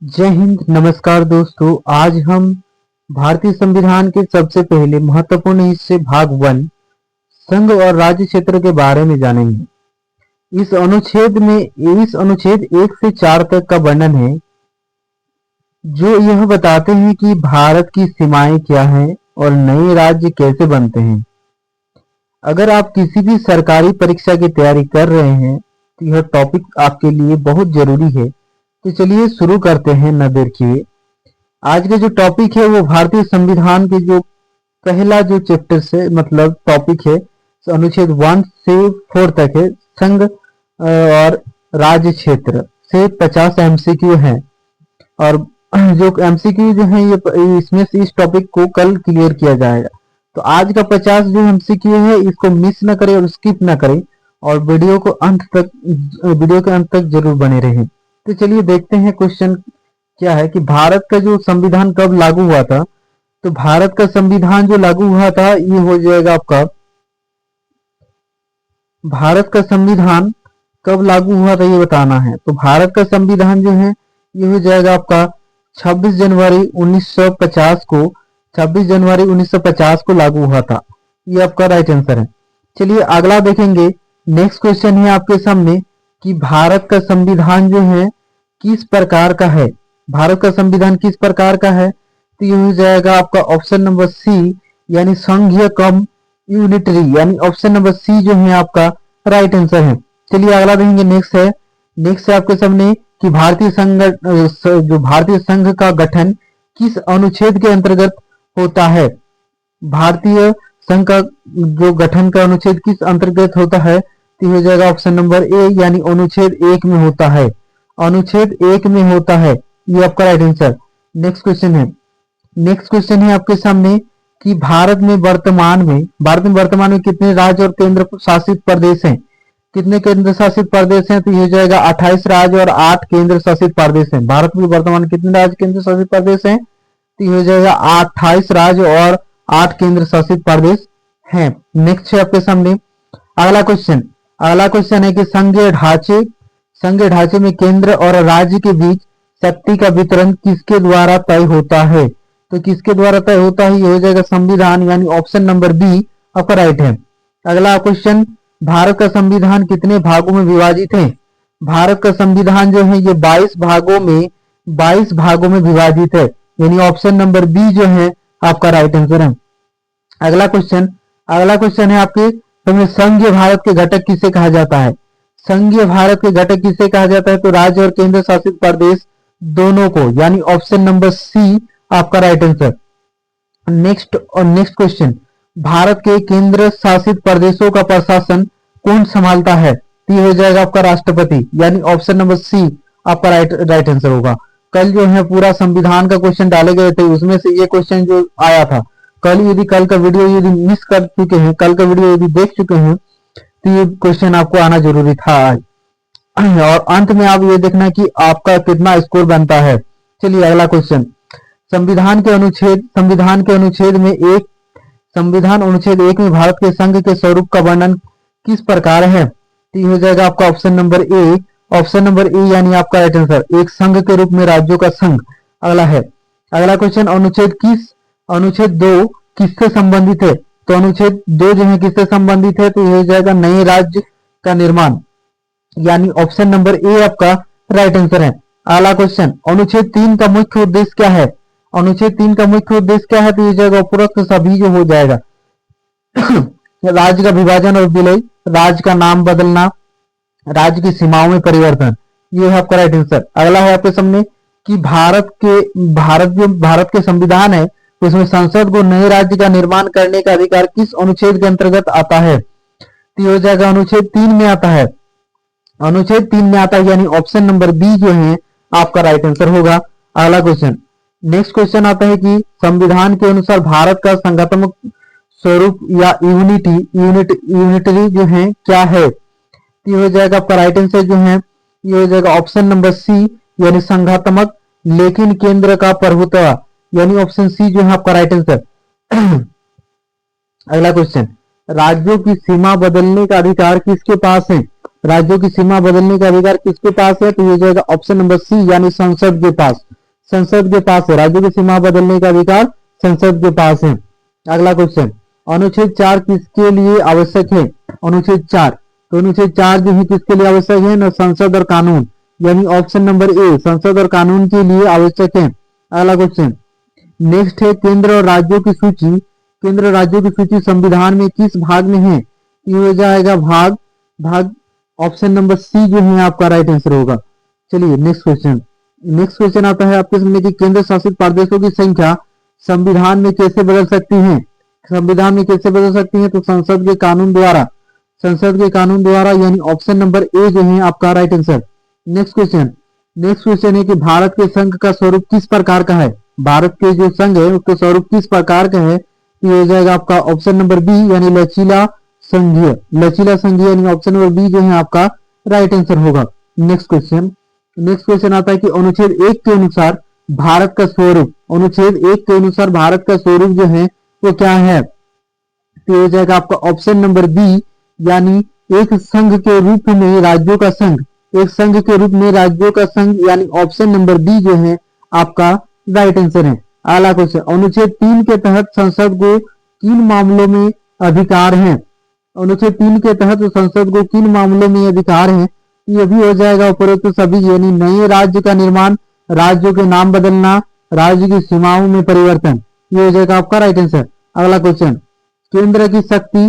जय हिंद। नमस्कार दोस्तों, आज हम भारतीय संविधान के सबसे पहले महत्वपूर्ण हिस्से भाग 1 संघ और राज्य क्षेत्र के बारे में जानेंगे। इस अनुच्छेद 1 से 4 तक का वर्णन है जो यह बताते हैं कि भारत की सीमाएं क्या हैं और नए राज्य कैसे बनते हैं। अगर आप किसी भी सरकारी परीक्षा की तैयारी कर रहे हैं तो यह टॉपिक आपके लिए बहुत जरूरी है। तो चलिए शुरू करते हैं, न देर किए। आज के जो टॉपिक है वो भारतीय संविधान के जो पहला जो चैप्टर से मतलब टॉपिक है, अनुच्छेद 1 से 4 तक है। संघ और राज्य क्षेत्र से 50 एमसीक्यू हैं और जो एमसीक्यू जो है ये इसमें से इस टॉपिक को कल क्लियर किया जाएगा। तो आज का 50 जो एमसीक्यू है इसको मिस न करें और स्किप न करें और वीडियो के अंत तक जरूर बने रहें। तो चलिए देखते हैं क्वेश्चन क्या है कि भारत का जो संविधान कब लागू हुआ था। तो भारत का संविधान जो लागू हुआ था ये हो जाएगा आपका, भारत का संविधान कब लागू हुआ था ये बताना है। तो भारत का संविधान जो है ये हो जाएगा आपका 26 जनवरी 1950 को 26 जनवरी 1950 को लागू हुआ था। ये आपका राइट आंसर है। चलिए अगला देखेंगे। नेक्स्ट क्वेश्चन है आपके सामने कि भारत का संविधान जो है किस प्रकार का है। भारत का संविधान किस प्रकार का है। तो ये हो जाएगा आपका ऑप्शन नंबर सी यानी संघीय कम यूनिटरी, यानी ऑप्शन नंबर सी जो है आपका राइट आंसर है। चलिए अगला देखेंगे। नेक्स्ट है आपके सामने कि भारतीय संघ का गठन किस अनुच्छेद के अंतर्गत होता है। भारतीय संघ का जो गठन का अनुच्छेद किस अंतर्गत होता है। तो हो जाएगा ऑप्शन नंबर ए यानी अनुच्छेद 1 में होता है। अनुच्छेद 1 में होता है, ये आपका राइट आंसर। नेक्स्ट क्वेश्चन है आपके सामने कि भारत में वर्तमान में कितने राज्य और केंद्र शासित प्रदेश हैं। कितने केंद्र शासित प्रदेश हैं। तो ये हो जाएगा 28 राज्य और 8 केंद्र शासित प्रदेश हैं। भारत में वर्तमान कितने राज्य केंद्र शासित प्रदेश हैं। तो ये हो जाएगा 28 राज्य और 8 केंद्र शासित प्रदेश हैं। नेक्स्ट है आपके सामने अगला क्वेश्चन है कि संघीय ढांचे में केंद्र और राज्य के बीच शक्ति का वितरण किसके द्वारा तय होता है। तो किसके द्वारा तय होता है, ये हो जाएगा संविधान, यानी ऑप्शन नंबर बी आपका राइट है। अगला क्वेश्चन, भारत का संविधान कितने भागों में विभाजित है। भारत का संविधान जो है ये 22 भागों में विभाजित है, यानी ऑप्शन नंबर बी जो है आपका राइट आंसर है। अगला क्वेश्चन है आपके संघीय भारत के घटक किसे कहा जाता है। संघीय भारत के घटक किसे कहा जाता है। तो राज्य और केंद्र शासित प्रदेश दोनों को, यानी ऑप्शन नंबर सी आपका right answer. Next question, Bharat के केंद्र शासित प्रदेशों का प्रशासन कौन संभालता है। तो ये हो जाएगा आपका राष्ट्रपति, यानी ऑप्शन नंबर सी आपका राइट आंसर होगा। कल जो है पूरा संविधान का क्वेश्चन डाले गए थे, उसमें से ये क्वेश्चन जो आया था कल का वीडियो यदि मिस कर चुके हैं, कल का वीडियो यदि देख चुके हैं तो ये क्वेश्चन आपको आना जरूरी था आज। और अंत में आप ये देखना कि आपका कितना स्कोर बनता है। चलिए अगला क्वेश्चन, संविधान अनुच्छेद 1 में भारत के संघ के स्वरूप का वर्णन किस प्रकार है। तो हो जाएगा आपका ऑप्शन नंबर ए यानी आपका राइट आंसर, एक संघ के रूप में राज्यों का संघ। अगला क्वेश्चन, अनुच्छेद 2 किससे संबंधित है। तो अनुच्छेद 2 जो है किससे संबंधित है। तो ये हो जाएगा नए राज्य का निर्माण, यानी ऑप्शन नंबर ए आपका राइट आंसर है। अगला क्वेश्चन, अनुच्छेद 3 का मुख्य उद्देश्य क्या है। अनुच्छेद 3 का मुख्य उद्देश्य क्या है। तो ये जाएगा उपरोक्त सभी जो हो जाएगा राज्य का विभाजन और विलय, राज्य का नाम बदलना, राज्य की सीमाओं में परिवर्तन, ये है आपका राइट आंसर। अगला है आपके सामने कि भारत के संविधान है उसमें संसद को नए राज्य का निर्माण करने का अधिकार किस अनुच्छेद के अंतर्गत आता है। तो हो जाएगा अनुच्छेद 3 में आता है। यानी ऑप्शन नंबर बी जो है आपका राइट आंसर होगा। अगला क्वेश्चन, नेक्स्ट क्वेश्चन आता है कि संविधान के अनुसार भारत का संघात्मक स्वरूप या यूनिटरी जो है क्या है। ये हो जाएगा आपका राइट आंसर जो है ये हो जाएगा ऑप्शन नंबर सी यानी संघात्मक लेकिन केंद्र का प्रभुत्व, यानी ऑप्शन सी जो है आपका राइट आंसर। अगला क्वेश्चन, राज्यों की सीमा बदलने का अधिकार किसके पास है। राज्यों की सीमा बदलने का अधिकार किसके पास है। तो ये जाएगा ऑप्शन नंबर सी यानी संसद के पास। संसद के पास है। राज्यों की सीमा बदलने का अधिकार संसद के पास है। अगला क्वेश्चन, अनुच्छेद 4 किसके लिए आवश्यक है? अनुच्छेद 4, तो अनुच्छेद 4 जो है किसके लिए आवश्यक है ना? संसद और कानून, यानी ऑप्शन नंबर ए संसद और कानून के लिए आवश्यक है। अगला क्वेश्चन नेक्स्ट है, केंद्र और राज्यों की सूची, केंद्र और राज्यों की सूची संविधान में किस भाग में है? ये हो जाएगा भाग भाग ऑप्शन नंबर सी जो है आपका राइट आंसर होगा। चलिए नेक्स्ट क्वेश्चन, नेक्स्ट क्वेश्चन आता है आपके सामने कि केंद्र शासित प्रदेशों की संख्या संविधान में कैसे बदल सकती है? संविधान में कैसे बदल सकती है? तो संसद के कानून द्वारा, संसद के कानून द्वारा, यानी ऑप्शन नंबर ए जो है आपका right answer. Next question, next question है कि भारत के संघ का स्वरूप किस प्रकार का है? भारत के जो संघ है उसका स्वरूप किस प्रकार का है? ये हो जाएगा आपका ऑप्शन नंबर बी, यानी लचीला संघीय, लचीला संघीय, यानी ऑप्शन नंबर बी जो है आपका राइट आंसर होगा। नेक्स्ट क्वेश्चन, नेक्स्ट क्वेश्चन आता है कि अनुच्छेद 1 के अनुसार भारत का स्वरूप, अनुच्छेद 1 के अनुसार भारत का स्वरूप जो है वो क्या है? तो हो जाएगा आपका ऑप्शन नंबर बी, यानी एक संघ के रूप में राज्यों का संघ, एक संघ के रूप में राज्यों का संघ, यानी ऑप्शन नंबर बी जो है आपका राइट आंसर है। अगला क्वेश्चन, अनुच्छेद 3 के तहत संसद को किन मामलों में अधिकार है? अनुच्छेद 3 के तहत संसद को किन मामलों में अधिकार है? ये भी हो जाएगा उपरोक्त सभी, यानी नए राज्य का निर्माण, राज्यों के नाम बदलना, राज्य की सीमाओं में परिवर्तन, ये हो जाएगा आपका राइट आंसर। अगला क्वेश्चन, केंद्र की शक्ति,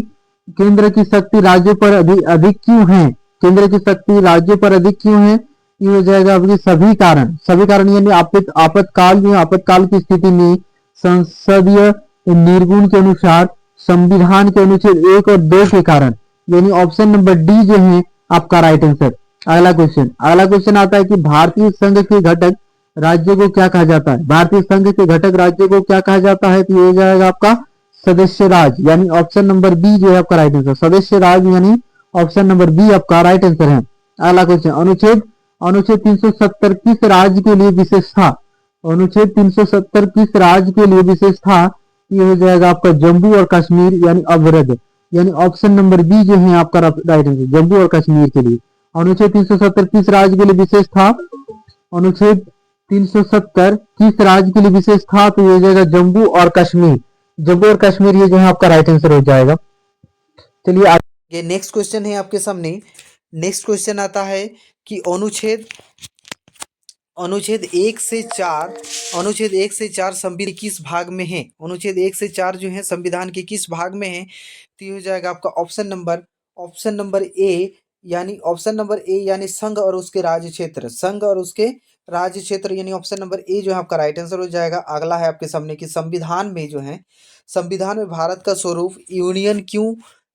केंद्र की शक्ति राज्यों पर अधिक क्यों है? केंद्र की शक्ति राज्यों पर अधिक क्यों है? ये हो जाएगा आपकी सभी कारण, सभी कारण, यानी आपातकाल में, आपातकाल की स्थिति में संसदीय निर्गुण के अनुसार संविधान के अनुच्छेद 1 और 2 के कारण, यानी ऑप्शन नंबर डी जो है आपका राइट आंसर। अगला क्वेश्चन, अगला क्वेश्चन आता है कि भारतीय संघ के घटक राज्यों को क्या कहा जाता है? भारतीय संघ के घटक राज्यों को क्या कहा जाता है? तो ये हो जाएगा आपका सदस्य राज्य, यानी ऑप्शन नंबर बी जो है आपका राइट आंसर, सदस्य राज्य, यानी ऑप्शन नंबर बी आपका राइट आंसर है। अगला क्वेश्चन, अनुच्छेद अनुच्छेद 370 किस राज्य के लिए विशेष था? अनुच्छेद 370 किस राज्य के लिए विशेष था? ये हो जाएगा आपका जम्मू और कश्मीर, यानी अवरध, यानी ऑप्शन नंबर बी जो है आपका राइट आंसर, जम्मू और कश्मीर के लिए। अनुच्छेद 370 किस राज्य के लिए विशेष था? अनुच्छेद 370 किस राज्य के लिए विशेष था? तो ये हो जाएगा जम्मू और कश्मीर, जम्मू और कश्मीर, ये जो है आपका राइट आंसर हो जाएगा। चलिए आगे नेक्स्ट क्वेश्चन है आपके सामने। नेक्स्ट क्वेश्चन आता है कि अनुच्छेद अनुच्छेद 1 से 4, अनुच्छेद 1 से 4 संविधान किस भाग में है? अनुच्छेद 1 से 4 जो है संविधान के किस भाग में है? तो ये हो जाएगा आपका ऑप्शन नंबर ए, यानी ऑप्शन नंबर ए, यानी संघ और उसके राज्य क्षेत्र, संघ और उसके राज्य क्षेत्र, यानी ऑप्शन नंबर ए जो है आपका राइट आंसर हो जाएगा। अगला है आपके सामने कि संविधान में जो है, संविधान में भारत का स्वरूप यूनियन क्यों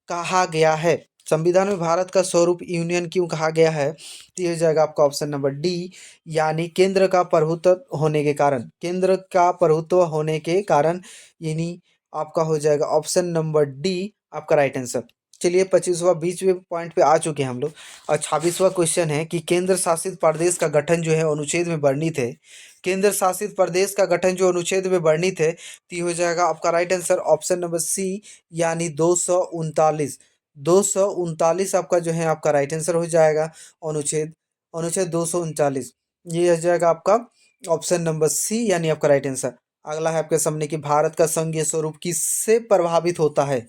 कहा गया है? संविधान में भारत का स्वरूप यूनियन क्यों कहा गया है? तो ये हो जाएगा आपका ऑप्शन नंबर डी, यानी केंद्र का प्रभुत्व होने के कारण, केंद्र का प्रभुत्व होने के कारण, यानी आपका हो जाएगा ऑप्शन नंबर डी आपका राइट आंसर। चलिए 25वां 20वें पॉइंट पे आ चुके हैं हम लोग, और 26वां क्वेश्चन है कि केंद्र शासित प्रदेश का गठन जो है अनुच्छेद में वर्णित है। केंद्र शासित प्रदेश का गठन जो अनुच्छेद में वर्णित है, तो ये हो जाएगा आपका right answer option number C, यानी 239, 239 आपका जो है आपका राइट आंसर हो जाएगा। अनुच्छेद अनुच्छेद 239, ये हो जाएगा आपका ऑप्शन नंबर सी, यानी आपका राइट आंसर। अगला है आपके सामने कि भारत का संघीय स्वरूप किससे प्रभावित होता है?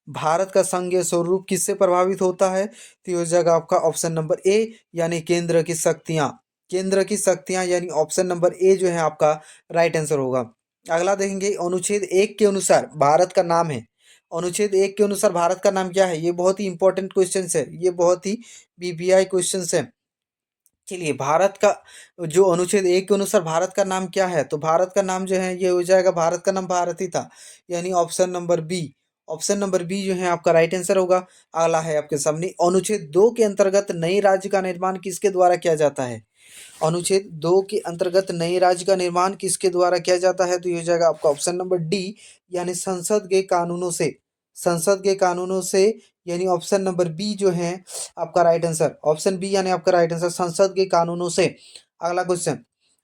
भारत का संघीय स्वरूप किससे प्रभावित होता है? तो ये हो जाएगा आपका ऑप्शन नंबर ए, यानी केंद्र की शक्तियां, केंद्र की शक्तियां, यानी ऑप्शन नंबर ए जो है आपका राइट आंसर होगा। अगला देखेंगे, अनुच्छेद 1 के अनुसार भारत का नाम है, अनुच्छेद 1 के अनुसार भारत का नाम क्या है? ये बहुत ही इंपॉर्टेंट क्वेश्चन है, ये बहुत ही बीबीआई क्वेश्चन है। चलिए, भारत का जो अनुच्छेद 1 के अनुसार भारत का नाम क्या है? तो भारत का नाम जो है ये हो जाएगा, भारत का नाम भारत ही था, यानी option number B, option number B जो है आपका राइट आंसर होगा। अगला है आपके सामने, अनुच्छेद 2 के अंतर्गत नए राज्य का निर्माण किसके द्वारा किया जाता है? अनुच्छेद 2 के अंतर्गत नए राज्य का निर्माण किसके द्वारा किया जाता है? तो ये हो जाएगा आपका ऑप्शन नंबर डी, यानी संसद के कानूनों से, संसद के कानूनों से, यानी ऑप्शन नंबर बी जो है आपका राइट आंसर, ऑप्शन बी यानी आपका राइट आंसर, संसद के कानूनों से। अगला क्वेश्चन,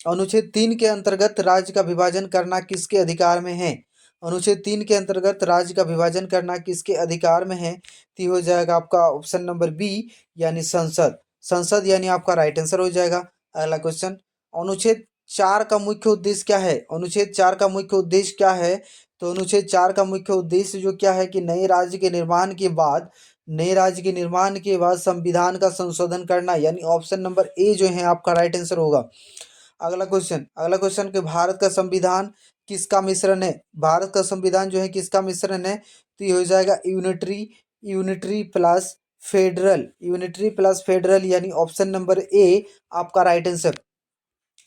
अनुच्छेद 3 के अंतर्गत राज्य का विभाजन करना किसके अधिकार में है? अनुच्छेद 3 के अंतर्गत राज्य का विभाजन करना किसके अधिकार में है? तो ये हो जाएगा आपका ऑप्शन नंबर बी, यानी संसद, संसद यानी आपका राइट आंसर हो जाएगा। अगला क्वेश्चन, अनुच्छेद 4 का मुख्य उद्देश्य क्या है? अनुच्छेद 4 का मुख्य उद्देश्य क्या है? तो अनुच्छेद 4 का मुख्य उद्देश्य जो क्या है कि नए राज्य के निर्माण के बाद संविधान का संशोधन करना, यानी ऑप्शन नंबर ए जो है आपका राइट आंसर होगा। अगला क्वेश्चन कि भारत का संविधान किसका मिश्रण है? भारत का संविधान जो है किसका मिश्रण है? तो ये हो जाएगा यूनिटरी प्लस फेडरल यानी ऑप्शन नंबर ए आपका राइट आंसर।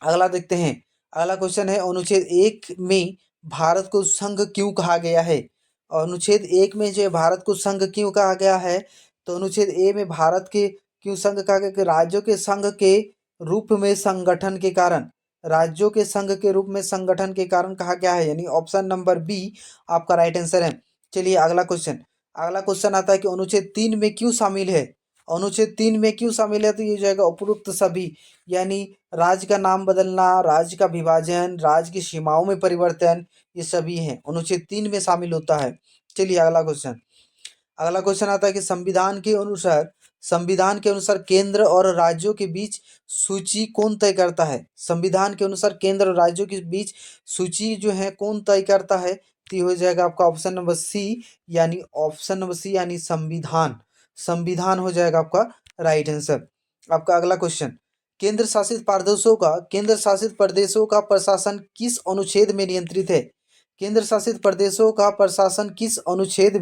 अगला देखते हैं। अगला क्वेश्चन है अनुच्छेद 1 में भारत को संघ क्यों कहा गया है? अनुच्छेद 1 में जो है भारत को संघ क्यों कहा गया है? तो अनुच्छेद ए में भारत के क्यों संघ कहा गया कि राज्यों के संघ के रूप में संगठन के कारण, राज्यों के संघ के रूप में संगठन के कारण कहा गया है, यानी ऑप्शन नंबर बी आपका राइट आंसर है। चलिए अगला क्वेश्चन आता है कि अनुच्छेद 3 में क्यों शामिल है? अनुच्छेद 3 में क्यों शामिल है? तो ये जाएगा उपरोक्त सभी, यानी राज्य का नाम बदलना, राज्य का विभाजन, राज्य की सीमाओं में परिवर्तन, ये सभी हैं अनुच्छेद 3 में शामिल होता है। चलिए अगला क्वेश्चन आता है कि संविधान के अनुसार केंद्र और राज्यों के बीच सूची कौन तय करता है? संविधान के अनुसार केंद्र और राज्यों के बीच सूची जो है कौन तय करता है? तो ये हो जाएगा आपका ऑप्शन नंबर सी, यानी संविधान हो जाएगा आपका राइट आंसर। आपका अगला क्वेश्चन, केंद्र शासित प्रदेशों का प्रशासन किस अनुच्छेद में नियंत्रित है? केंद्र शासित प्रदेशों का प्रशासन किस अनुच्छेद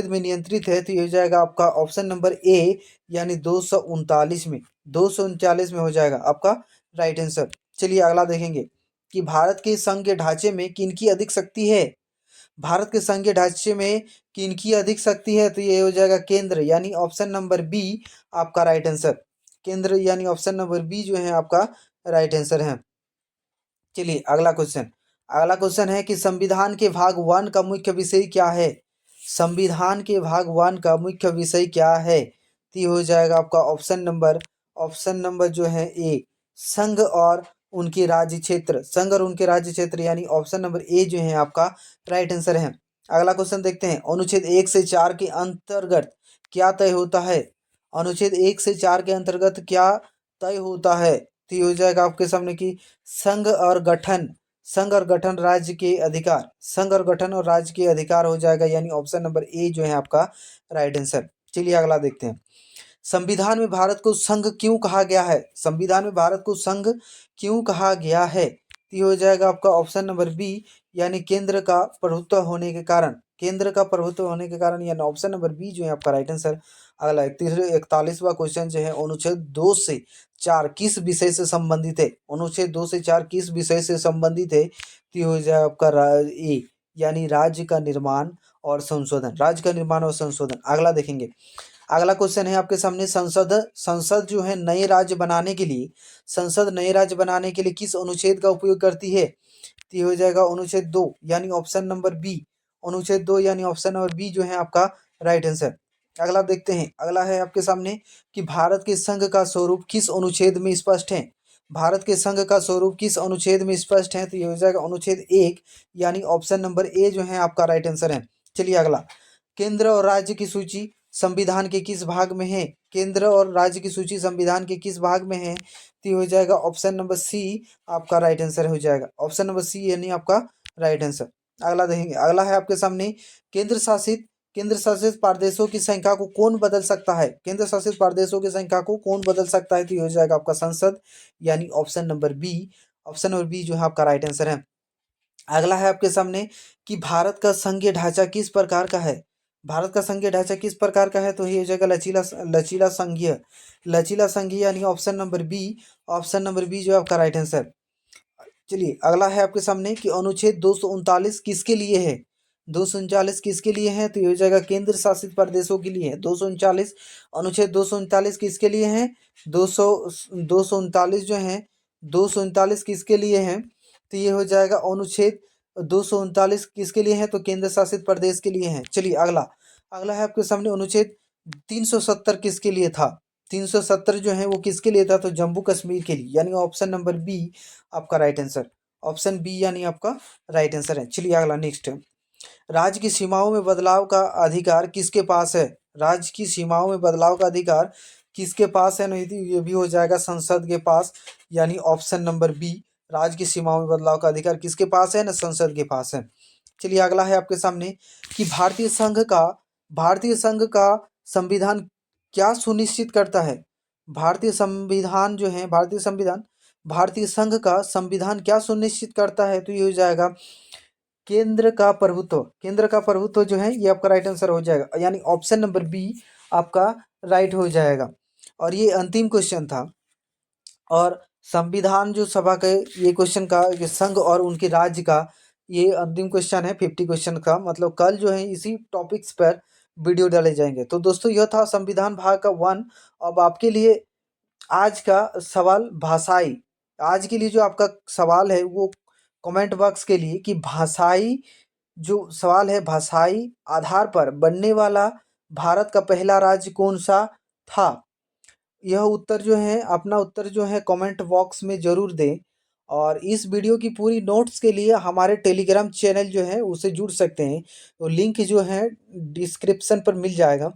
में नियंत्रित है? तो ये हो जाएगा आपका ऑप्शन नंबर ए, यानी 239 में हो जाएगा आपका राइट आंसर। चलिए अगला देखेंगे कि भारत के संघीय ढांचे में किनकी अधिक शक्ति है? भारत के संघीय ढांचे में किनकी अधिक शक्ति है? तो ये हो जाएगा केंद्र, यानी ऑप्शन नंबर बी आपका राइट आंसर। केंद्र यानी ऑप्शन नंबर बी जो है आपका राइट आंसर है। चलिए अगला क्वेश्चन है कि संविधान के भाग 1 का मुख्य विषय क्या है? संविधान के भाग 1 का मुख्य विषय क्या है? तो ये हो जाएगा आपका ऑप्शन नंबर जो है ए, संघ और उनके राज्य क्षेत्र, यानी ऑप्शन नंबर ए जो है आपका राइट आंसर है। अगला क्वेश्चन देखते हैं, अनुच्छेद 1 से 4 के अंतर्गत क्या तय होता है? अनुच्छेद 1 से 4 के अंतर्गत क्या तय होता है? तो ये हो जाएगा आपके सामने कि संघ और गठन राज्य के अधिकार, संघ और गठन और राज्य के अधिकार हो जाएगा, यानी ऑप्शन नंबर ए जो है आपका राइट आंसर। चलिए अगला देखते हैं, संविधान में भारत को संघ क्यों कहा गया है? संविधान में भारत को संघ क्यों कहा गया है? तो ये हो जाएगा आपका ऑप्शन नंबर बी, यानी केंद्र का प्रभुत्व होने के कारण, यानी ऑप्शन नंबर बी जो है आपका राइट आंसर। अगला 41वां क्वेश्चन जो है, अनुच्छेद 2 से 4 किस विषय से संबंधित है? अनुच्छेद 2 से 4 किस विषय से संबंधित है? तो ये हो जाए आपका ए, यानी राज्य का निर्माण और संशोधन। अगला देखेंगे, अगला क्वेश्चन है आपके सामने, संसद जो है नए राज्य बनाने के लिए किस अनुच्छेद का उपयोग करती है? तो ये हो जाएगा अनुच्छेद 2, यानी ऑप्शन नंबर बी, जो है आपका राइट आंसर। अगला देखते हैं, अगला है आपके सामने कि भारत के संघ का स्वरूप किस अनुच्छेद में स्पष्ट है? भारत के संघ का स्वरूप किस अनुच्छेद में स्पष्ट है? तो ये हो जाएगा अनुच्छेद 1, यानी ऑप्शन नंबर ए जो है आपका राइट आंसर है। चलिए अगला, केंद्र और राज्य की सूची संविधान के किस भाग में है? केंद्र और राज्य की सूची संविधान के किस भाग में है? तो ये हो जाएगा ऑप्शन नंबर सी आपका राइट आंसर हो जाएगा, ऑप्शन नंबर सी यानी आपका राइट आंसर। अगला देखेंगे, अगला है आपके सामने, केंद्र शासित प्रदेशों की संख्या को कौन बदल सकता है? केंद्र शासित प्रदेशों की संख्या को कौन बदल सकता है? तो ये हो जाएगा आपका संसद, यानी ऑप्शन नंबर बी जो है आपका राइट आंसर है। अगला है आपके सामने कि भारत का संघीय ढांचा किस प्रकार का है? भारत का संघीय ढांचा किस प्रकार का है? तो ये हो जाएगा लचीला संघीय, यानी ऑप्शन नंबर बी जो है आपका राइट आंसर। चलिए अगला है आपके सामने कि अनुच्छेद 239 किसके लिए है? 239 किसके लिए है? तो ये हो जाएगा केंद्र शासित प्रदेशों के लिए है। 239 अनुच्छेद 239 किसके लिए है? 239 जो है 239 किसके लिए है? तो ये हो जाएगा अनुच्छेद 239 किसके लिए है? तो केंद्र शासित प्रदेश के लिए है। चलिए अगला है आपके सामने, अनुच्छेद 370 किसके लिए था? 370 जो है वो किसके लिए था? तो जम्मू कश्मीर के लिए, यानी ऑप्शन नंबर बी आपका राइट आंसर, ऑप्शन बी यानी आपका राइट आंसर है। चलिए अगला नेक्स्ट है, राज्य की सीमाओं में बदलाव का अधिकार किसके पास है? राज्य की सीमाओं में बदलाव का अधिकार किसके पास है, नहीं तो ये भी हो जाएगा संसद के पास, यानी ऑप्शन नंबर बी, राज्य की सीमाओं में बदलाव का अधिकार किसके पास है ना, संसद के पास है। चलिए अगला है आपके सामने कि भारतीय संघ का संविधान क्या सुनिश्चित करता है। भारतीय संविधान जो है, भारतीय संघ का संविधान क्या सुनिश्चित करता है, तो ये हो जाएगा केंद्र का प्रभुत्व जो है, ये आपका राइट आंसर हो जाएगा, यानी ऑप्शन नंबर बी आपका राइट हो जाएगा। और ये अंतिम क्वेश्चन था, और संविधान जो सभा के ये क्वेश्चन का, ये संघ और उनके राज्य का ये अंतिम क्वेश्चन है 50 क्वेश्चन का, मतलब कल जो है इसी टॉपिक्स पर वीडियो डाले जाएंगे। तो दोस्तों यह था संविधान भाग का 1। अब आपके लिए आज का सवाल भाषाई, आज के लिए जो आपका सवाल है वो कमेंट बॉक्स के लिए कि भाषाई जो सवाल है, भाषाई आधार पर बनने वाला भारत का पहला राज्य कौन सा था। यह उत्तर जो है, अपना उत्तर जो है कमेंट बॉक्स में ज़रूर दें। और इस वीडियो की पूरी नोट्स के लिए हमारे टेलीग्राम चैनल जो है उसे जुड़ सकते हैं, तो लिंक जो है डिस्क्रिप्शन पर मिल जाएगा।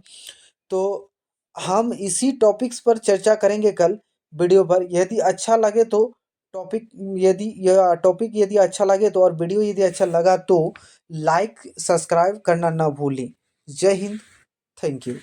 तो हम इसी टॉपिक्स पर चर्चा करेंगे कल वीडियो पर। यदि अच्छा लगे तो टॉपिक, यदि यह टॉपिक यदि अच्छा लगे तो, और वीडियो यदि अच्छा लगा तो लाइक सब्सक्राइब करना ना भूलें। जय हिंद, थैंक यू।